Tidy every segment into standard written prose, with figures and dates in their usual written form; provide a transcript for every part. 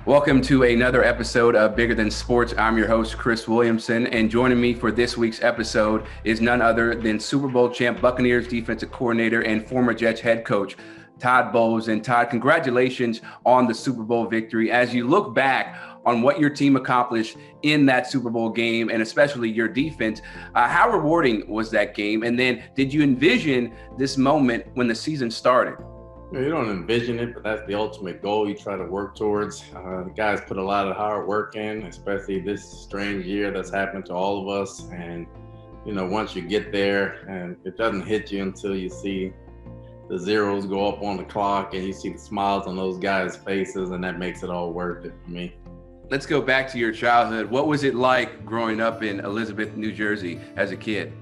Welcome to another episode of Bigger Than Sports. I'm your host, Chris Williamson, and joining me for this week's episode is none other than Super Bowl champ Buccaneers defensive coordinator and former Jets head coach, Todd Bowles. And Todd, congratulations on the Super Bowl victory. As you look back on what your team accomplished in that Super Bowl game, and especially your defense, how rewarding was that game? And then did you envision this moment when the season started? You don't envision it, but that's the ultimate goal you try to work towards. The guys put a lot of hard work in, especially this strange year that's happened to all of us. And, once you get there, and it doesn't hit you until you see the zeros go up on the clock and you see the smiles on those guys' faces, and that makes it all worth it for me. Let's go back to your childhood. What was it like growing up in Elizabeth, New Jersey as a kid?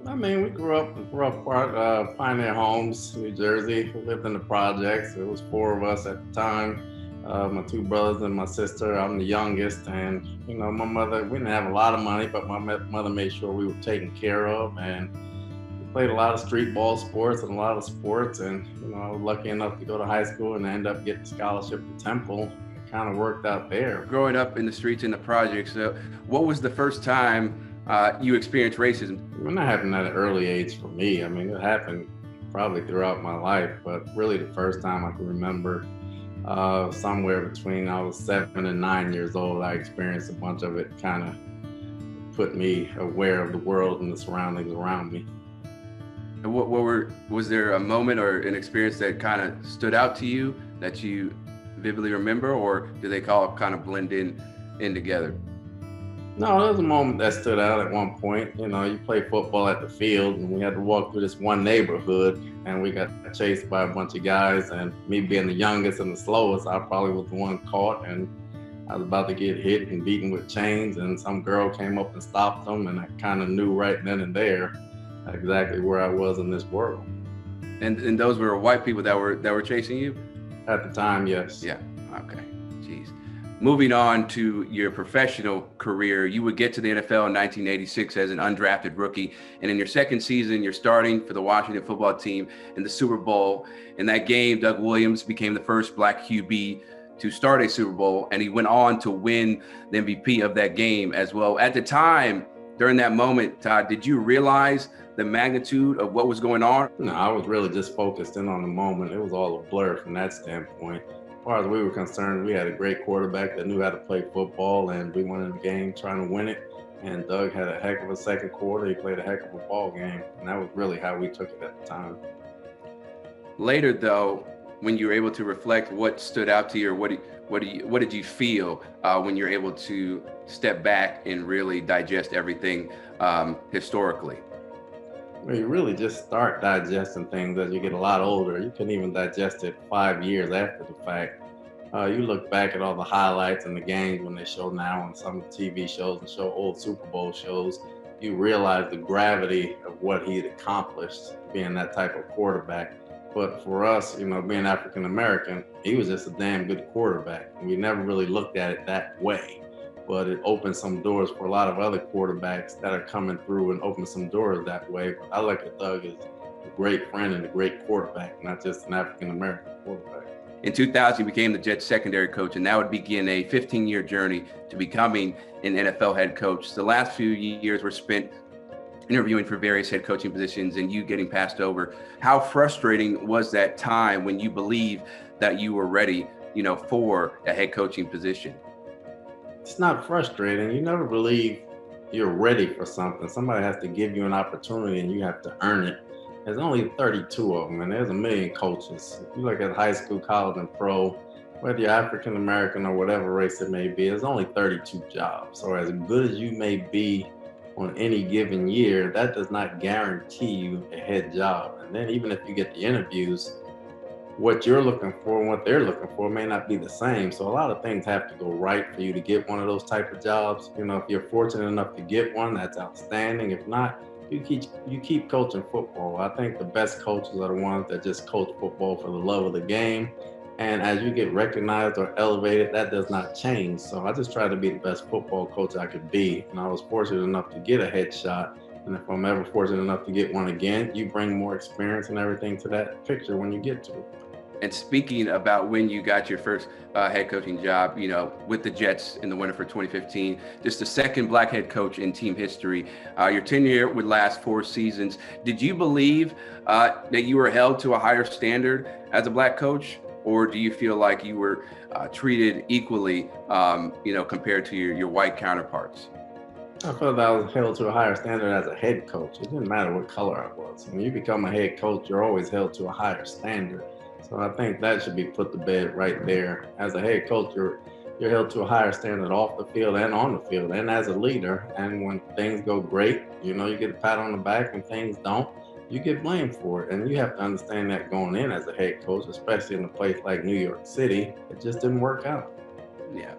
I mean, we grew up part Pioneer Homes, New Jersey. We lived in the projects. It was four of us at the time, my two brothers and my sister. I'm the youngest, and my mother, we didn't have a lot of money, but my mother made sure we were taken care of, and we played a lot of street ball sports and a lot of sports, and I was lucky enough to go to high school and end up getting a scholarship to Temple. It kind of worked out there. Growing up in the streets in the projects, what was the first time you experienced racism? It happened at an early age for me. I mean, it happened probably throughout my life, but really the first time I can remember, somewhere between I was 7 and 9 years old, I experienced a bunch of it. Kind of put me aware of the world and the surroundings around me. And was there a moment or an experience that kind of stood out to you that you vividly remember, or do they all kind of blend in together? No, there was a moment that stood out at one point. You play football at the field, and we had to walk through this one neighborhood, and we got chased by a bunch of guys, and me being the youngest and the slowest, I probably was the one caught, and I was about to get hit and beaten with chains, and some girl came up and stopped them, and I kind of knew right then and there exactly where I was in this world. And those were white people that were chasing you? At the time, yes. Yeah, okay, jeez. Moving on to your professional career, you would get to the NFL in 1986 as an undrafted rookie. And in your second season, you're starting for the Washington football team in the Super Bowl. In that game, Doug Williams became the first Black QB to start a Super Bowl, and he went on to win the MVP of that game as well. At the time, during that moment, Todd, did you realize the magnitude of what was going on? No, I was really just focused in on the moment. It was all a blur from that standpoint. As far as we were concerned, we had a great quarterback that knew how to play football, and we went in the game trying to win it. And Doug had a heck of a second quarter. He played a heck of a ball game, and that was really how we took it at the time. Later, though, when you were able to reflect, what stood out to you, or what did you feel when you're able to step back and really digest everything historically? Well, you really just start digesting things as you get a lot older. You couldn't even digest it 5 years after the fact. You look back at all the highlights and the games when they show now on some TV shows and show old Super Bowl shows, you realize the gravity of what he had accomplished being that type of quarterback. But for us, being African American, he was just a damn good quarterback. And we never really looked at it that way. But it opened some doors for a lot of other quarterbacks that are coming through and open some doors that way. But I look at Doug as a great friend and a great quarterback, not just an African-American quarterback. In 2000, you became the Jets secondary coach, and that would begin a 15-year journey to becoming an NFL head coach. The last few years were spent interviewing for various head coaching positions and you getting passed over. How frustrating was that time when you believed that you were ready, for a head coaching position? It's not frustrating. You never believe you're ready for something. Somebody has to give you an opportunity and you have to earn it. There's only 32 of them, and there's a million coaches. If you look at high school, college, and pro, whether you're African American or whatever race it may be, there's only 32 jobs. So as good as you may be on any given year, that does not guarantee you a head job. And then even if you get the interviews, what you're looking for and what they're looking for may not be the same. So a lot of things have to go right for you to get one of those type of jobs. If you're fortunate enough to get one, that's outstanding. If not, you keep coaching football. I think the best coaches are the ones that just coach football for the love of the game. And as you get recognized or elevated, that does not change. So I just try to be the best football coach I could be. And I was fortunate enough to get a headshot. And if I'm ever fortunate enough to get one again, you bring more experience and everything to that picture when you get to it. And speaking about when you got your first head coaching job, with the Jets in the winter for 2015, just the second Black head coach in team history. Your tenure would last 4 seasons. Did you believe that you were held to a higher standard as a Black coach, or do you feel like you were treated equally, compared to your white counterparts? I felt that I was held to a higher standard as a head coach. It didn't matter what color I was. When you become a head coach, you're always held to a higher standard. So I think that should be put to bed right there. As a head coach, you're held to a higher standard off the field and on the field, and as a leader. And when things go great, you get a pat on the back. When things don't, you get blamed for it. And you have to understand that going in as a head coach, especially in a place like New York City, it just didn't work out. Yeah.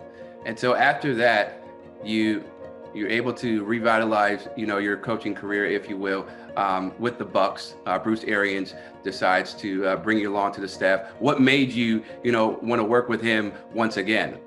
And so after that, you're able to revitalize, your coaching career, if you will, with the Bucks. Bruce Arians decides to bring you along to the staff. What made you, want to work with him once again?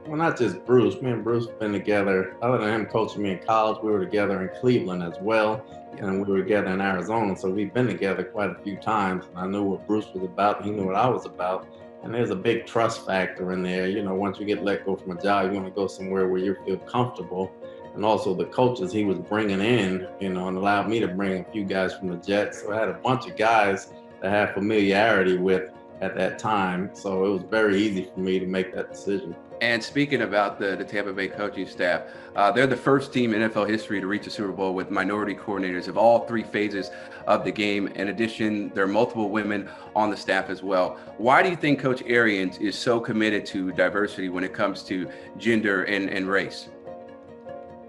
Well, not just Bruce. Me and Bruce have been together. Other than him coaching me in college, we were together in Cleveland as well, and we were together in Arizona. So we've been together quite a few times. And I knew what Bruce was about. He knew what I was about. And there's a big trust factor in there. Once you get let go from a job, you want to go somewhere where you feel comfortable. And also the coaches he was bringing in, and allowed me to bring a few guys from the Jets. So I had a bunch of guys that I had familiarity with at that time. So it was very easy for me to make that decision. And speaking about the Tampa Bay coaching staff, they're the first team in NFL history to reach a Super Bowl with minority coordinators of all 3 phases of the game. In addition, there are multiple women on the staff as well. Why do you think Coach Arians is so committed to diversity when it comes to gender and race?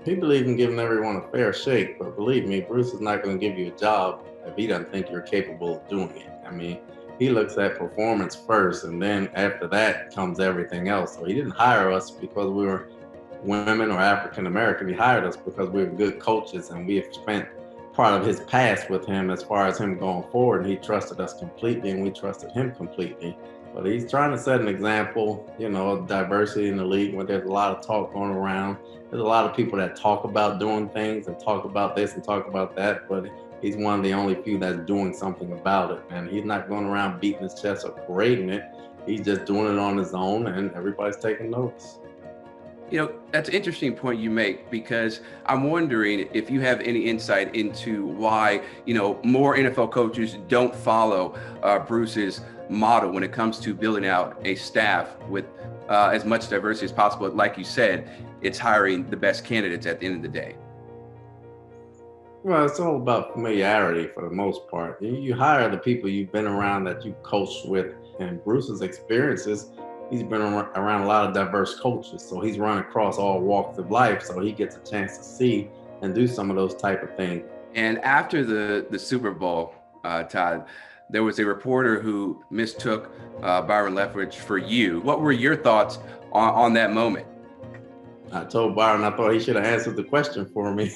He believes in giving everyone a fair shake, but believe me, Bruce is not going to give you a job if he doesn't think you're capable of doing it. I mean, he looks at performance first, and then after that comes everything else. So he didn't hire us because we were women or African American. He hired us because we were good coaches, and we have spent part of his past with him as far as him going forward. And he trusted us completely, and we trusted him completely. But he's trying to set an example, of diversity in the league when there's a lot of talk going around. There's a lot of people that talk about doing things and talk about this and talk about that, but he's one of the only few that's doing something about it. And he's not going around beating his chest or parading it. He's just doing it on his own, and everybody's taking notice. That's an interesting point you make, because I'm wondering if you have any insight into why, more NFL coaches don't follow Bruce's model when it comes to building out a staff with as much diversity as possible. Like you said, it's hiring the best candidates at the end of the day. Well, it's all about familiarity for the most part. You hire the people you've been around, that you coached with, and Bruce's experiences, he's been around a lot of diverse coaches. So he's run across all walks of life. So he gets a chance to see and do some of those type of things. And after the Super Bowl, Todd, there was a reporter who mistook Byron Leftwich for you. What were your thoughts on that moment? I told Byron I thought he should have answered the question for me.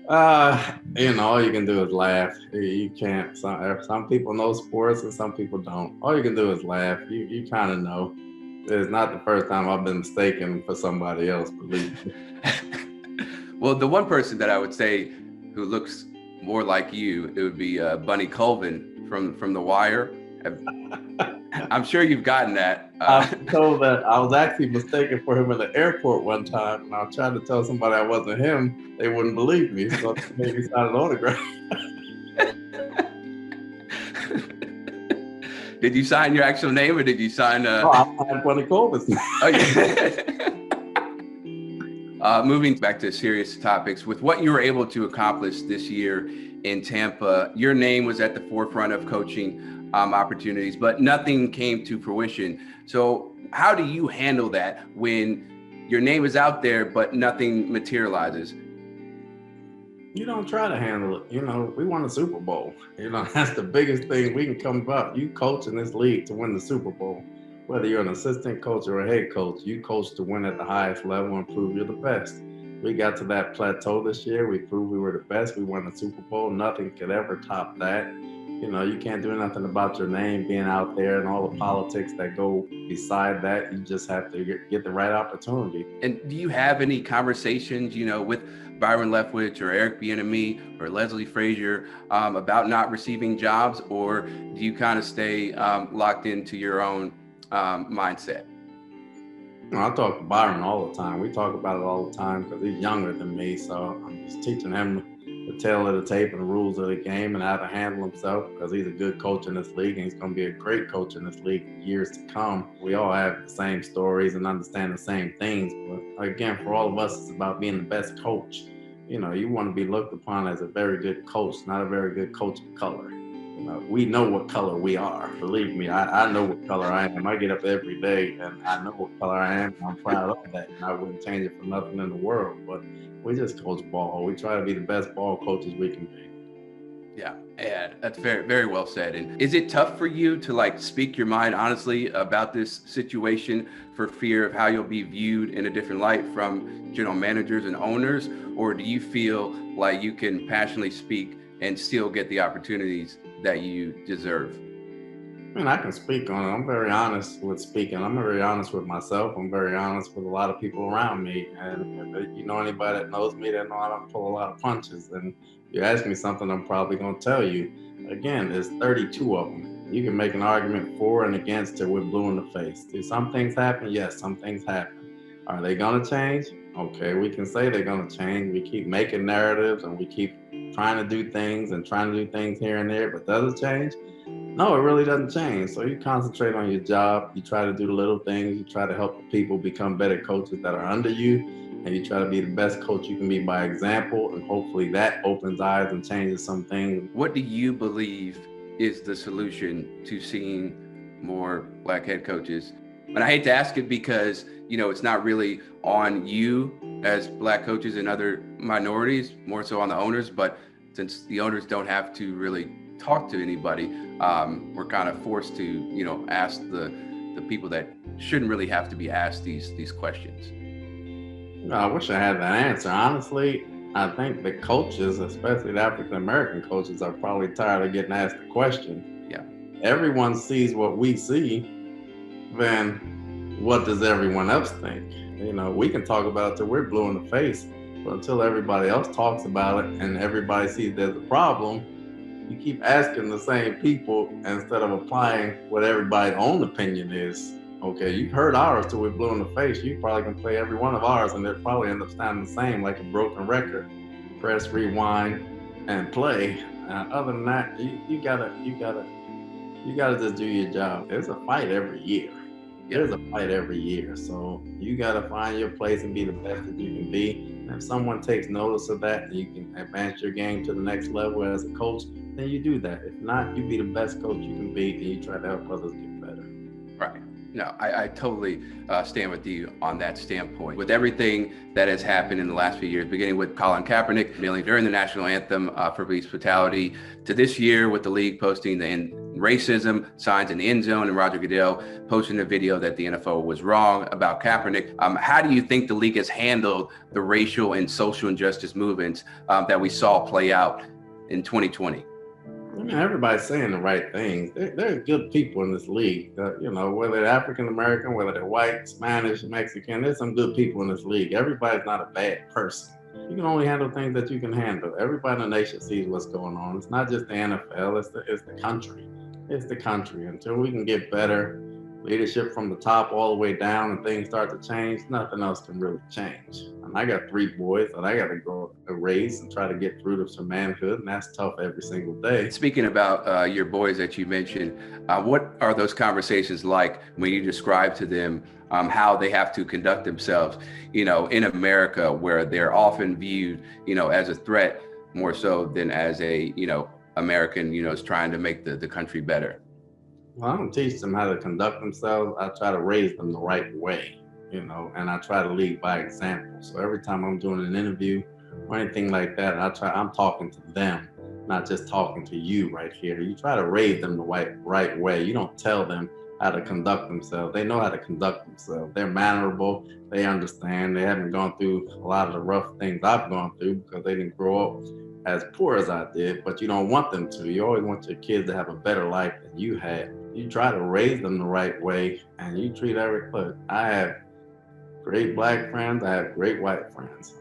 All you can do is laugh. You can't. Some people know sports and some people don't. All you can do is laugh. You kind of know. It's not the first time I've been mistaken for somebody else, believe me. Well, the one person that I would say who looks more like you, it would be Bunny Colvin from The Wire. I'm sure you've gotten that. I was told that I was actually mistaken for him in the airport one time, and I tried to tell somebody I wasn't him. They wouldn't believe me, so they made me sign an autograph. Did you sign your actual name, or did you sign? No, I signed Bunny Colvin's name. Okay. Moving back to serious topics, with what you were able to accomplish this year in Tampa, your name was at the forefront of coaching opportunities, but nothing came to fruition. So how do you handle that when your name is out there, but nothing materializes? You don't try to handle it. We won a Super Bowl. That's the biggest thing we can come about. You coach in this league to win the Super Bowl. Whether you're an assistant coach or a head coach, you coach to win at the highest level and prove you're the best. We got to that plateau this year. We proved we were the best. We won the Super Bowl. Nothing could ever top that. You can't do nothing about your name being out there and all the politics that go beside that. You just have to get the right opportunity. And do you have any conversations, with Byron Leftwich or Eric Bieniemy or Leslie Frazier about not receiving jobs, or do you kind of stay locked into your own mindset? I talk to Byron all the time. We talk about it all the time because he's younger than me. So I'm just teaching him the tale of the tape and the rules of the game and how to handle himself, because he's a good coach in this league and he's going to be a great coach in this league for years to come. We all have the same stories and understand the same things. But again, for all of us, it's about being the best coach. You want to be looked upon as a very good coach, not a very good coach of color. We know what color we are. Believe me, I know what color I am. I get up every day and I know what color I am. I'm proud of that, and I wouldn't change it for nothing in the world. But we just coach ball. We try to be the best ball coaches we can be. Yeah, that's very, very well said. And is it tough for you to speak your mind honestly about this situation for fear of how you'll be viewed in a different light from general managers and owners? Or do you feel like you can passionately speak and still get the opportunities that you deserve? I can speak on it. I'm very honest with speaking. I'm very honest with myself. I'm very honest with a lot of people around me. And if anybody that knows me, they know I don't pull a lot of punches. And if you ask me something, I'm probably going to tell you. Again, there's 32 of them. You can make an argument for and against it with blue in the face. Do some things happen? Yes, some things happen. Are they going to change? Okay, we can say they're going to change. We keep making narratives and we keep trying to do things here and there, but does it change? No, it really doesn't change. So you concentrate on your job. You try to do the little things. You try to help the people become better coaches that are under you. And you try to be the best coach you can be by example. And hopefully that opens eyes and changes some things. What do you believe is the solution to seeing more Black head coaches? And I hate to ask it because, it's not really on you as Black coaches and other minorities, more so on the owners. But since the owners don't have to really talk to anybody, we're kind of forced to, ask the people that shouldn't really have to be asked these questions. I wish I had that answer. Honestly, I think the coaches, especially the African-American coaches, are probably tired of getting asked the question. Yeah. Everyone sees what we see, then what does everyone else think? We can talk about it till we're blue in the face, but until everybody else talks about it and everybody sees there's a problem, you keep asking the same people instead of applying what everybody's own opinion is. Okay, you've heard ours till we're blue in the face. You probably can play every one of ours and they'll probably end up sounding the same, like a broken record. Press rewind and play. Other than that, you gotta just do your job. There's a fight every year. There's a fight every year. So you got to find your place and be the best that you can be. And if someone takes notice of that and you can advance your game to the next level as a coach, then you do that. If not, you be the best coach you can be and you try to help others get better. Right. No, I totally stand with you on that standpoint. With everything that has happened in the last few years, beginning with Colin Kaepernick kneeling during the national anthem for police brutality, to this year with the league posting the racism signs in the end zone and Roger Goodell posting a video that the NFL was wrong about Kaepernick. How do you think the league has handled the racial and social injustice movements that we saw play out in 2020? Everybody's saying the right things. There's good people in this league. Whether they're African American, whether they're white, Spanish, Mexican, there's some good people in this league. Everybody's not a bad person. You can only handle things that you can handle. Everybody in the nation sees what's going on. It's not just the NFL, it's the country. It's the country. Until we can get better leadership from the top all the way down and things start to change, nothing else can really change. And I got 3 boys that I got to go raise and try to get through to some manhood, and that's tough every single day. Speaking about your boys that you mentioned, what are those conversations like when you describe to them how they have to conduct themselves, in America, where they're often viewed, as a threat more so than as a, American, is trying to make the country better? Well, I don't teach them how to conduct themselves. I try to raise them the right way, and I try to lead by example. So every time I'm doing an interview or anything like that, I'm talking to them, not just talking to you right here. You try to raise them the right way. You don't tell them how to conduct themselves. They know how to conduct themselves. They're mannerable. They understand. They haven't gone through a lot of the rough things I've gone through because they didn't grow up as poor as I did, but you don't want them to. You always want your kids to have a better life than you had. You try to raise them the right way, and you treat I have great black friends, I have great white friends.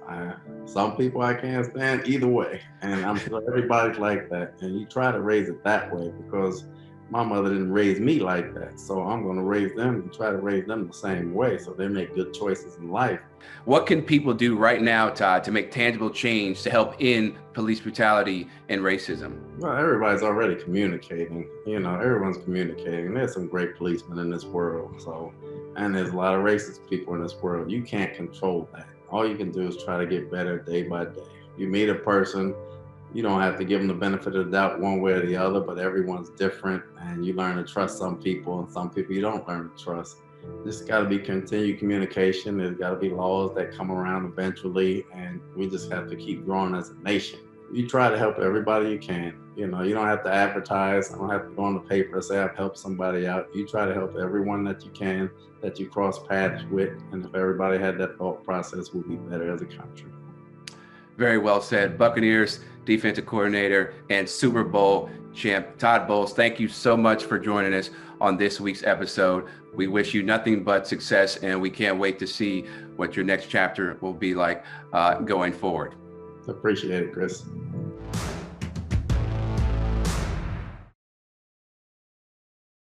Some people I can't stand either way, and I'm sure everybody's like that. And you try to raise it that way because my mother didn't raise me like that. So I'm going to raise them and try to raise them the same way so they make good choices in life. What can people do right now, Todd, to make tangible change to help end police brutality and racism? Well, everybody's already communicating. Everyone's communicating. There's some great policemen in this world. And there's a lot of racist people in this world. You can't control that. All you can do is try to get better day by day. You meet a person, you don't have to give them the benefit of the doubt one way or the other, but everyone's different, and you learn to trust some people, and some people you don't learn to trust. There's got to be continued communication. There's got to be laws that come around eventually, and we just have to keep growing as a nation. You try to help everybody you can. You don't have to advertise. I don't have to go on the paper and say I've helped somebody out. You try to help everyone that you can, that you cross paths with, and if everybody had that thought process, we'll be better as a country. Very well said. Buccaneers defensive coordinator and Super Bowl champ Todd Bowles, thank you so much for joining us on this week's episode. We wish you nothing but success, and we can't wait to see what your next chapter will be like going forward. Appreciate it, Chris.